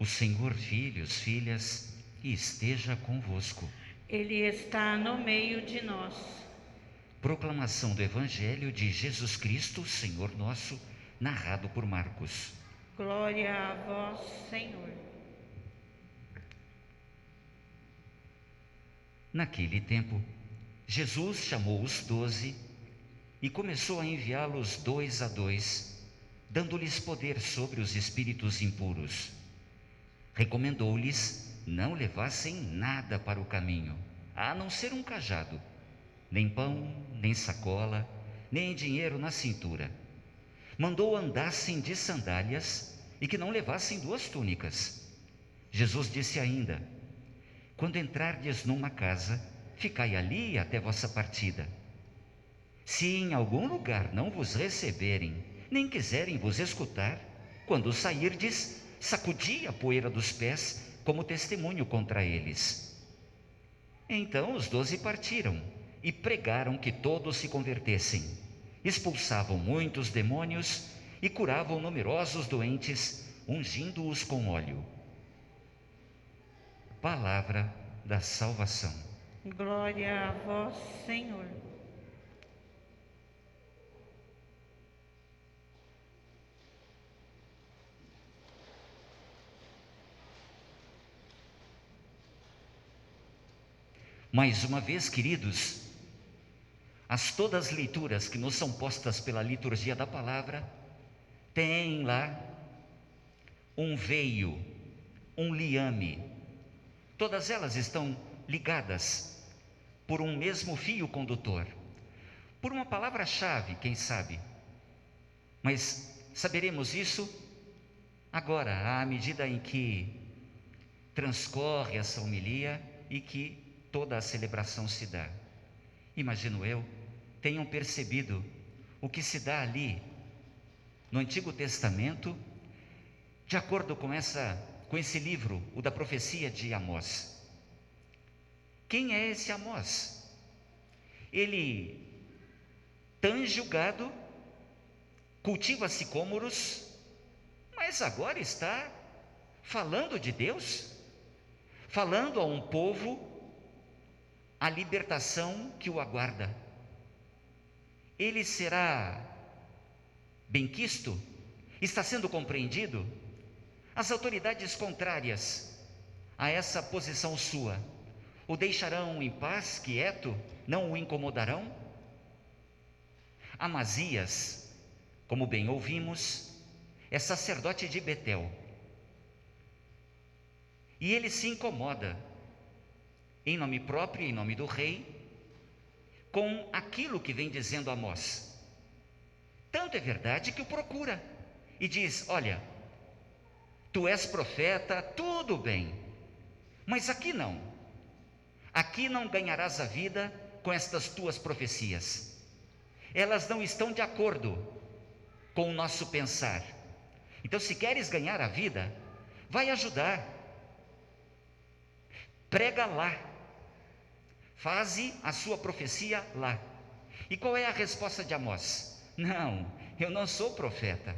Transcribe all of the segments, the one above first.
O Senhor, filhos, filhas, esteja convosco. Ele está no meio de nós. Proclamação do Evangelho de Jesus Cristo, Senhor nosso, narrado por Marcos. Glória a vós, Senhor. Naquele tempo, Jesus chamou os 12 e começou a enviá-los 2 a 2, dando-lhes poder sobre os espíritos impuros. Recomendou-lhes não levassem nada para o caminho, a não ser um cajado, nem pão, nem sacola, nem dinheiro na cintura. Mandou andassem de sandálias e que não levassem 2 túnicas. Jesus disse ainda: quando entrardes numa casa, ficai ali até vossa partida. Se em algum lugar não vos receberem, nem quiserem vos escutar, quando sairdes, sacudi a poeira dos pés como testemunho contra eles. Então os 12 partiram e pregaram que todos se convertessem. Expulsavam muitos demônios e curavam numerosos doentes, ungindo-os com óleo. Palavra da salvação. Glória a vós, Senhor. Mais uma vez, queridos, todas as leituras que nos são postas pela liturgia da palavra têm lá um veio, um liame. Todas elas estão ligadas por um mesmo fio condutor, por uma palavra-chave, quem sabe. Mas saberemos isso agora, à medida em que transcorre essa homilia e que toda a celebração se dá. Imagino eu, tenham percebido o que se dá ali no Antigo Testamento, de acordo com esse livro, o da profecia de Amós. Quem é esse Amós? Ele tange o gado, cultiva sicômoros, mas agora está falando de Deus, falando a um povo a libertação que o aguarda. Ele será benquisto? Está sendo compreendido? As autoridades contrárias a essa posição sua o deixarão em paz, quieto? Não o incomodarão? Amazias, como bem ouvimos, é sacerdote de Betel, e ele se incomoda, em nome próprio, em nome do rei, com aquilo que vem dizendo Amós. Tanto é verdade que o procura e diz: olha, tu és profeta, tudo bem, mas aqui não ganharás a vida com estas tuas profecias, elas não estão de acordo com o nosso pensar. Então, se queres ganhar a vida, vai ajudar, prega lá, faze a sua profecia lá. E qual é a resposta de Amós? Não, eu não sou profeta,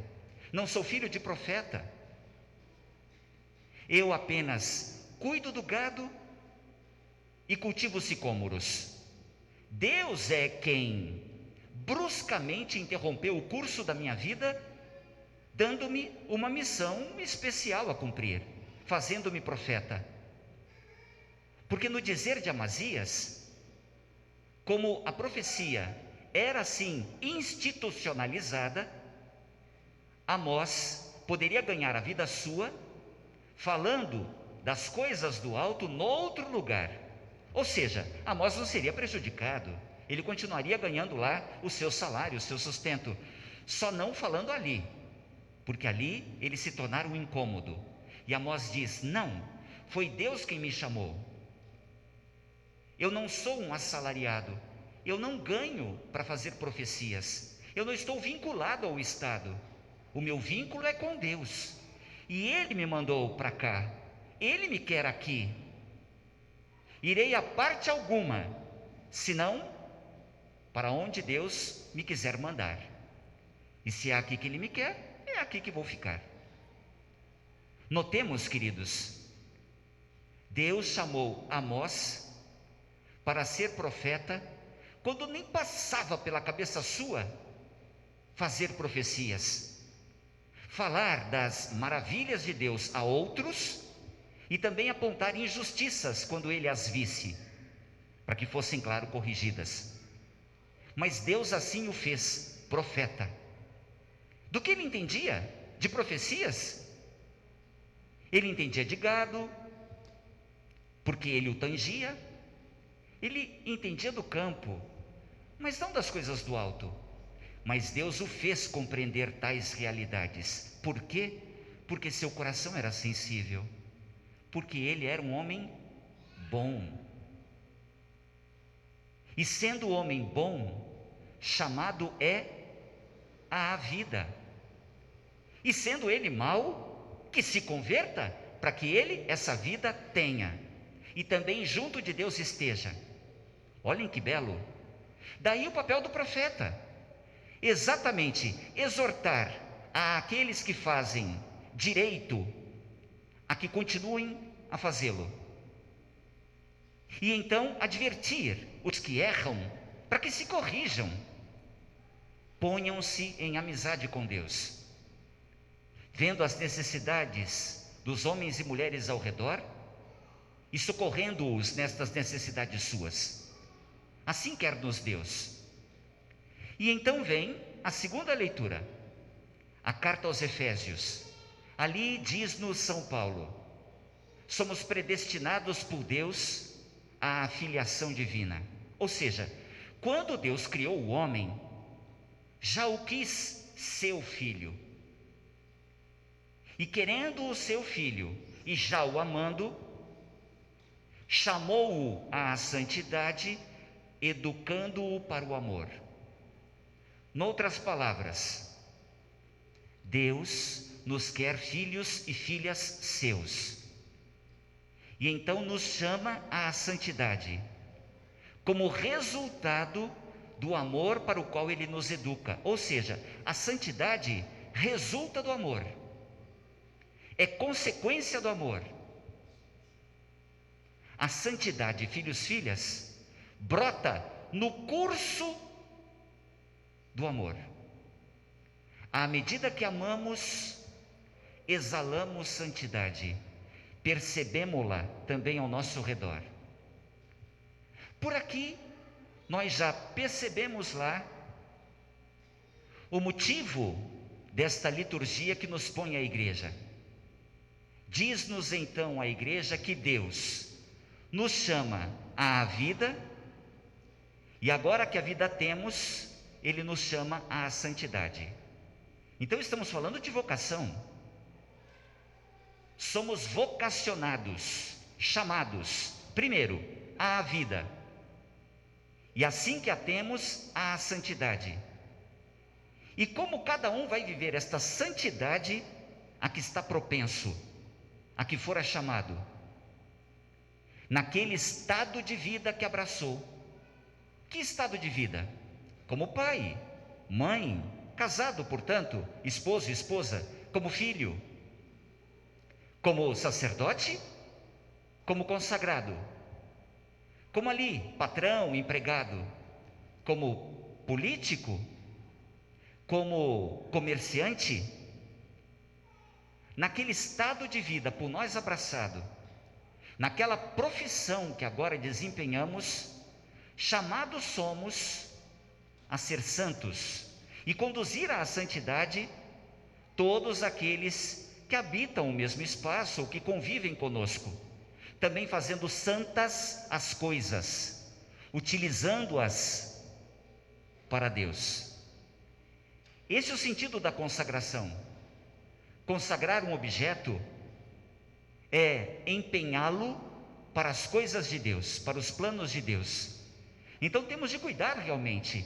não sou filho de profeta, eu apenas cuido do gado e cultivo sicômoros. Deus é quem bruscamente interrompeu o curso da minha vida, dando-me uma missão especial a cumprir, fazendo-me profeta. Porque no dizer de Amazias, como a profecia era assim institucionalizada, Amós poderia ganhar a vida sua falando das coisas do alto noutro lugar. Ou seja, Amós não seria prejudicado, ele continuaria ganhando lá o seu salário, o seu sustento, só não falando ali, porque ali ele se tornara um incômodo. E Amós diz: não, foi Deus quem me chamou, eu não sou um assalariado, eu não ganho para fazer profecias, eu não estou vinculado ao Estado, o meu vínculo é com Deus, e Ele me mandou para cá, Ele me quer aqui. Irei a parte alguma, senão para onde Deus me quiser mandar. E se é aqui que Ele me quer, é aqui que vou ficar. Notemos, queridos, Deus chamou Amós para ser profeta quando nem passava pela cabeça sua fazer profecias, falar das maravilhas de Deus a outros e também apontar injustiças quando ele as visse, para que fossem, claro, corrigidas. Mas Deus assim o fez profeta. Do que ele entendia? De profecias? Ele entendia de gado, porque ele o tangia. Ele entendia do campo, mas não das coisas do alto. Mas Deus o fez compreender tais realidades. Por quê? Porque seu coração era sensível, porque ele era um homem bom. E sendo homem bom, chamado é à vida. E sendo ele mau, que se converta, para que ele essa vida tenha, e também junto de Deus esteja. Olhem que belo. Daí o papel do profeta, exatamente exortar àqueles que fazem direito a que continuem a fazê-lo, e então advertir os que erram para que se corrijam, ponham-se em amizade com Deus, vendo as necessidades dos homens e mulheres ao redor e socorrendo-os nestas necessidades suas. Assim quer-nos Deus. E então vem a segunda leitura, a carta aos Efésios. Ali diz-nos São Paulo: somos predestinados por Deus à filiação divina. Ou seja, quando Deus criou o homem, já o quis seu filho. E querendo o seu filho, e já o amando, chamou-o à santidade, educando-o para o amor. Noutras palavras, Deus nos quer filhos e filhas seus. E então nos chama à santidade, como resultado do amor para o qual Ele nos educa. Ou seja, a santidade resulta do amor, é consequência do amor. A santidade, filhos, filhas, brota no curso do amor. À medida que amamos, exalamos santidade, percebemos-la também ao nosso redor. Por aqui, nós já percebemos lá o motivo desta liturgia que nos põe a igreja. Diz-nos então a igreja que Deus nos chama à vida, e agora que a vida temos, Ele nos chama à santidade. Então estamos falando de vocação. Somos vocacionados, chamados, primeiro, à vida, e assim que a temos, à santidade. E como cada um vai viver esta santidade a que está propenso, a que fora chamado, naquele estado de vida que abraçou. Que estado de vida? Como pai, mãe, casado, portanto, esposo e esposa, como filho, como sacerdote, como consagrado, como ali, patrão, empregado, como político, como comerciante. Naquele estado de vida por nós abraçado, naquela profissão que agora desempenhamos, chamados somos a ser santos e conduzir à santidade todos aqueles que habitam o mesmo espaço ou que convivem conosco, também fazendo santas as coisas, utilizando-as para Deus. Esse é o sentido da consagração. Consagrar um objeto é empenhá-lo para as coisas de Deus, para os planos de Deus. Então temos de cuidar realmente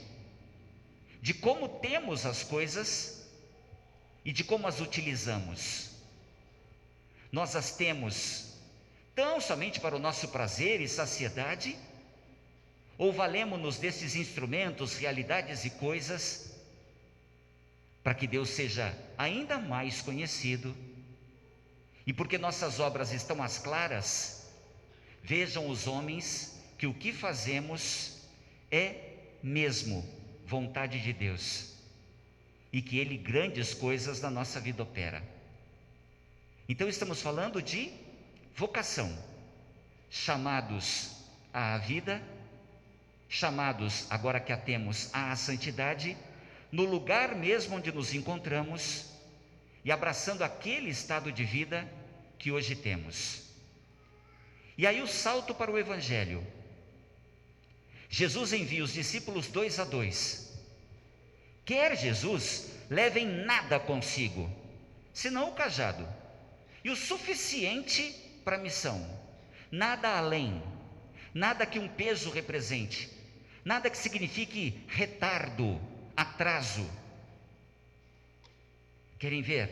de como temos as coisas e de como as utilizamos. Nós as temos tão somente para o nosso prazer e saciedade, ou valemos-nos desses instrumentos, realidades e coisas para que Deus seja ainda mais conhecido E porque nossas obras estão às claras, vejam os homens que o que fazemos é mesmo vontade de Deus, e que Ele grandes coisas na nossa vida opera. Então estamos falando de vocação, chamados à vida, chamados, agora que a temos, à santidade, no lugar mesmo onde nos encontramos, e abraçando aquele estado de vida que hoje temos. E aí o salto para o Evangelho. Jesus envia os discípulos 2 a 2. Quer Jesus, levem nada consigo, senão o cajado, e o suficiente para a missão, nada além, nada que um peso represente, nada que signifique retardo, atraso. Querem ver?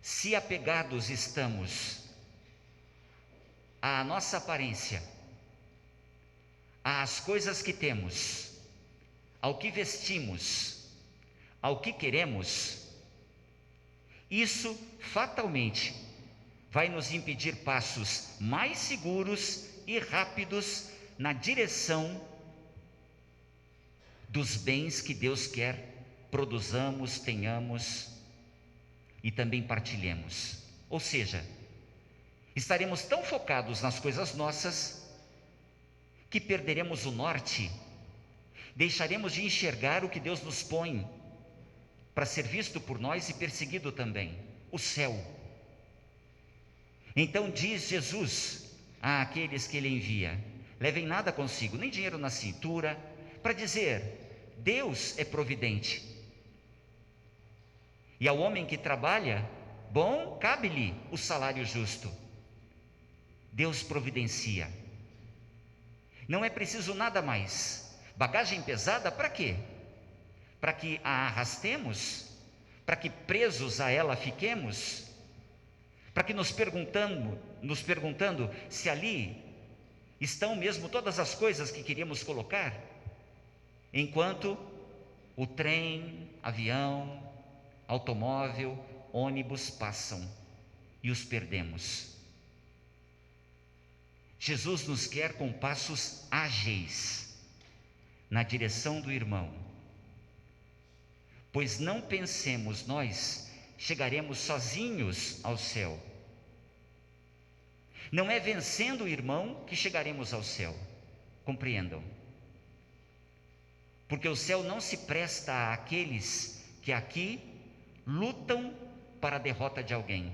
Se apegados estamos à nossa aparência, às coisas que temos, ao que vestimos, ao que queremos, isso fatalmente vai nos impedir passos mais seguros e rápidos na direção dos bens que Deus quer produzamos, tenhamos e também partilhemos. Ou seja, estaremos tão focados nas coisas nossas que perderemos o norte, deixaremos de enxergar o que Deus nos põe para ser visto por nós e perseguido também, o céu. Então diz Jesus àqueles que Ele envia: levem nada consigo, nem dinheiro na cintura, para dizer, Deus é providente. E ao homem que trabalha, bom, cabe-lhe o salário justo. Deus providencia. Não é preciso nada mais. Bagagem pesada para quê? Para que a arrastemos? Para que presos a ela fiquemos? Para que nos perguntando se ali estão mesmo todas as coisas que queríamos colocar? Enquanto o trem, avião, automóvel, ônibus passam e os perdemos. Jesus nos quer com passos ágeis na direção do irmão, pois não pensemos nós chegaremos sozinhos ao céu. Não é vencendo o irmão que chegaremos ao céu, compreendam, porque o céu não se presta àqueles que aqui lutam para a derrota de alguém.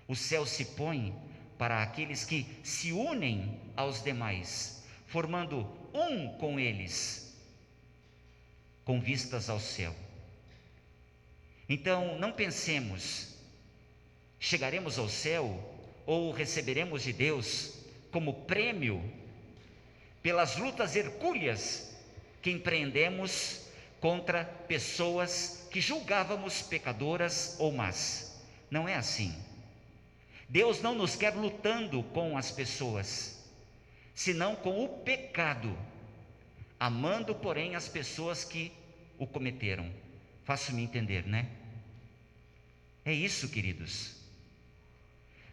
O céu se põe para aqueles que se unem aos demais, formando um com eles, com vistas ao céu. Então, não pensemos, chegaremos ao céu ou receberemos de Deus como prêmio pelas lutas hercúleas que empreendemos contra pessoas que julgávamos pecadoras ou más. Não é assim. Deus não nos quer lutando com as pessoas, senão com o pecado, amando, porém, as pessoas que o cometeram. Faço-me entender, né? É isso, queridos.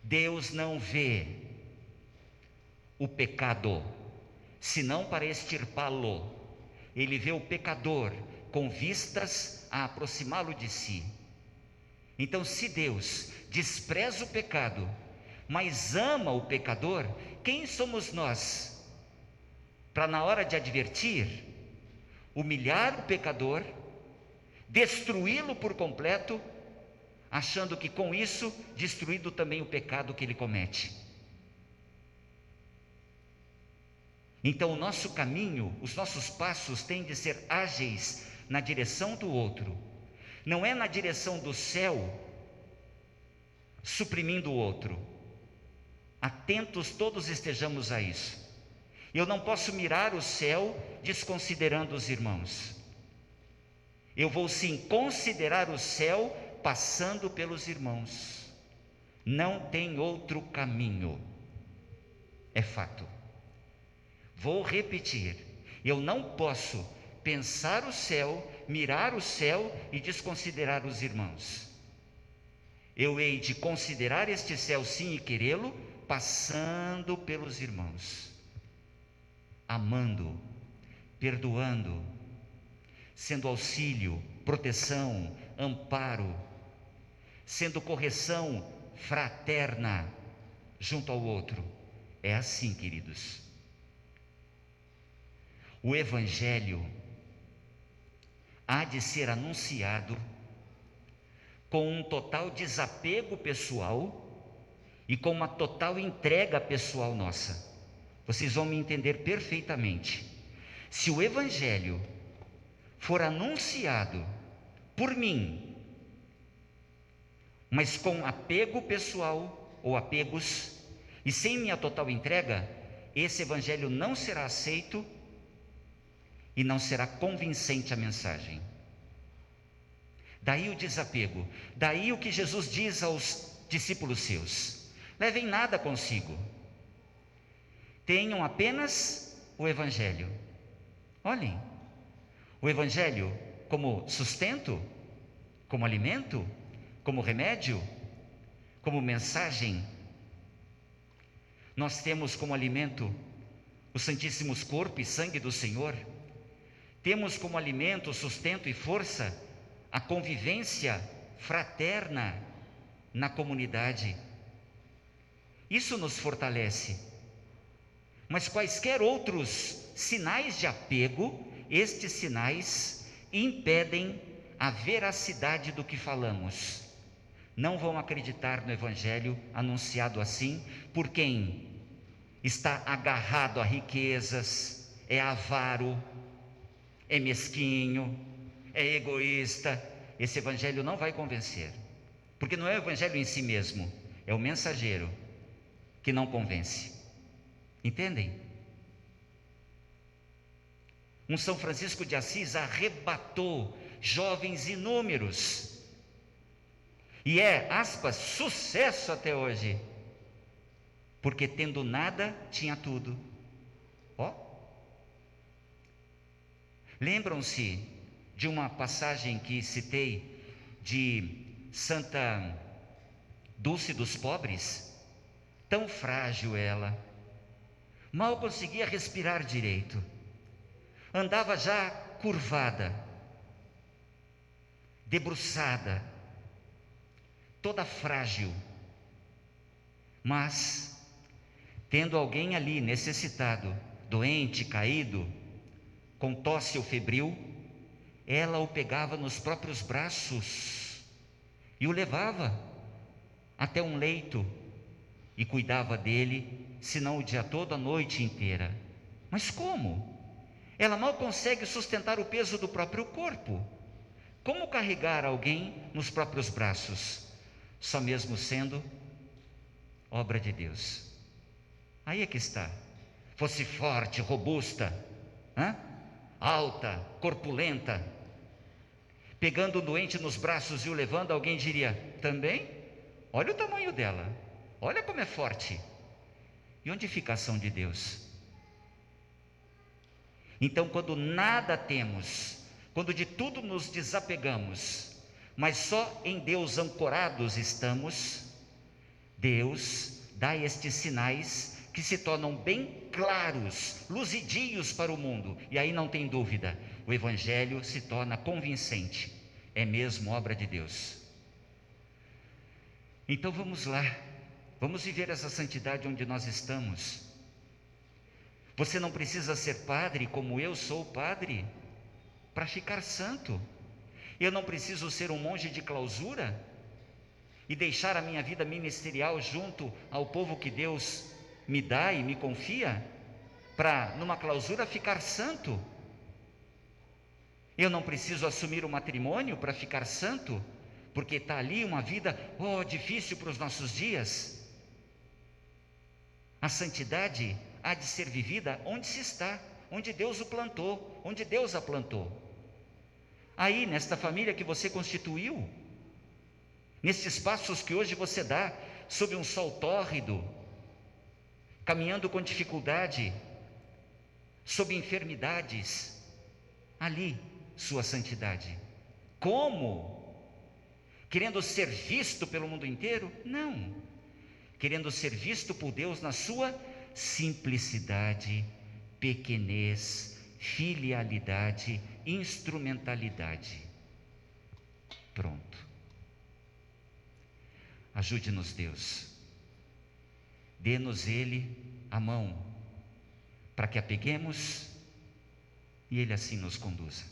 Deus não vê o pecado, senão para extirpá-lo. Ele vê o pecador com vistas a aproximá-lo de si. Então, se Deus despreza o pecado, mas ama o pecador, quem somos nós para, na hora de advertir, humilhar o pecador, destruí-lo por completo, achando que com isso destruído também o pecado que ele comete? Então, o nosso caminho, os nossos passos têm de ser ágeis na direção do outro, não é na direção do céu, suprimindo o outro. Atentos todos estejamos a isso. Eu não posso mirar o céu desconsiderando os irmãos. Eu vou sim considerar o céu passando pelos irmãos. Não tem outro caminho. É fato. Vou repetir, eu não posso pensar o céu mirar o céu e desconsiderar os irmãos. Eu hei de considerar este céu sim e querê-lo, passando pelos irmãos, amando, perdoando, sendo auxílio, proteção, amparo, sendo correção fraterna junto ao outro. É assim, queridos. O Evangelho há de ser anunciado com um total desapego pessoal e com uma total entrega pessoal nossa. Vocês vão me entender perfeitamente. Se o Evangelho for anunciado por mim, mas com apego pessoal ou apegos, e sem minha total entrega, esse Evangelho não será aceito e não será convincente a mensagem. Daí o desapego, daí o que Jesus diz aos discípulos seus: levem nada consigo, tenham apenas o Evangelho. Olhem, o Evangelho como sustento, como alimento, como remédio, como mensagem. Nós temos como alimento os santíssimos corpo e sangue do Senhor. Temos como alimento, sustento e força a convivência fraterna na comunidade. Isso nos fortalece. Mas quaisquer outros sinais de apego, estes sinais impedem a veracidade do que falamos. Não vão acreditar no Evangelho anunciado assim por quem está agarrado a riquezas, é avaro, é mesquinho, é egoísta. Esse Evangelho não vai convencer, porque não é o Evangelho em si mesmo, é o mensageiro que não convence. Entendem? Um São Francisco de Assis arrebatou jovens inúmeros, e é, aspas, sucesso até hoje, porque tendo nada, tinha tudo. Ó, lembram-se de uma passagem que citei de Santa Dulce dos Pobres? Tão frágil ela, mal conseguia respirar direito, andava já curvada, debruçada, toda frágil, mas tendo alguém ali necessitado, doente, caído, com tosse ou febril, ela o pegava nos próprios braços e o levava até um leito e cuidava dele, se não o dia todo, a noite inteira. Mas como? Ela mal consegue sustentar o peso do próprio corpo. Como carregar alguém nos próprios braços? Só mesmo sendo obra de Deus. Aí é que está. Fosse forte, robusta, alta, corpulenta, pegando o doente nos braços e o levando, alguém diria: também? Olha o tamanho dela, olha como é forte. E onde fica a ação de Deus? Então, quando nada temos, quando de tudo nos desapegamos, mas só em Deus ancorados estamos, Deus dá estes sinais que se tornam bem claros, luzidios para o mundo, e aí não tem dúvida, o Evangelho se torna convincente, é mesmo obra de Deus. Então vamos lá, vamos viver essa santidade onde nós estamos. Você não precisa ser padre como eu sou padre para ficar santo. Eu não preciso ser um monge de clausura e deixar a minha vida ministerial junto ao povo que Deus me dá e me confia, para numa clausura ficar santo. Eu não preciso assumir o matrimônio para ficar santo, porque está ali uma vida, difícil para os nossos dias. A santidade há de ser vivida onde se está, onde Deus o plantou, onde Deus a plantou. Aí, nesta família que você constituiu, nestes passos que hoje você dá, sob um sol tórrido, caminhando com dificuldade, sob enfermidades, ali, sua santidade. Como? Querendo ser visto pelo mundo inteiro? Não. Querendo ser visto por Deus na sua simplicidade, pequenez, filialidade, instrumentalidade. Pronto. Ajude-nos, Deus. Dê-nos Ele a mão, para que a peguemos e Ele assim nos conduza.